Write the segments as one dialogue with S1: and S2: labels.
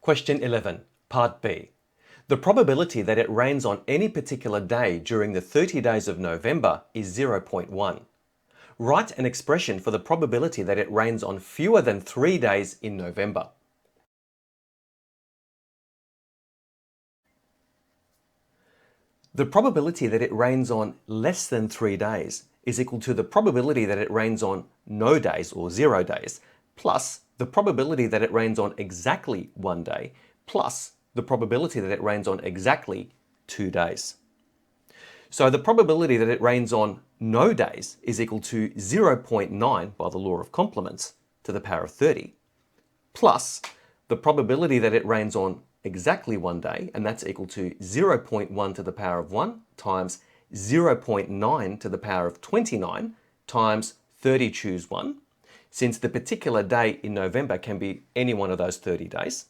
S1: Question 11, Part B. The probability that it rains on any particular day during the 30 days of November is 0.1. Write an expression for the probability that it rains on fewer than 3 days in November. The probability that it rains on less than 3 days is equal to the probability that it rains on no days or 0 days, plus the probability that it rains on exactly 1 day, plus the probability that it rains on exactly 2 days. So the probability that it rains on no days is equal to 0.9 by the law of complements to the power of 30, plus the probability that it rains on exactly 1 day, and that's equal to 0.1 to the power of 1 times 0.9 to the power of 29 times 30 choose 1, since the particular day in November can be any one of those 30 days,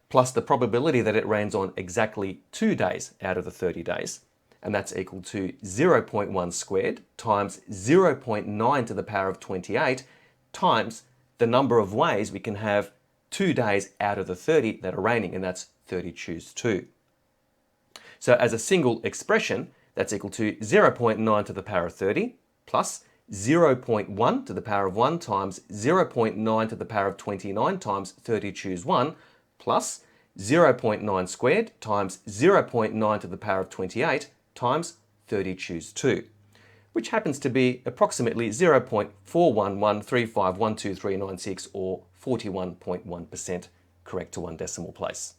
S1: plus the probability that it rains on exactly 2 days out of the 30 days, and that's equal to 0.1 squared times 0.9 to the power of 28 times the number of ways we can have 2 days out of the 30 that are raining, and that's 30 choose 2. So as a single expression, that's equal to 0.9 to the power of 30 plus 0.1 to the power of 1 times 0.9 to the power of 29 times 30 choose 1 plus 0.9 squared times 0.9 to the power of 28 times 30 choose 2, which happens to be approximately 0.41135123996 or 41.1% correct to 1 decimal place.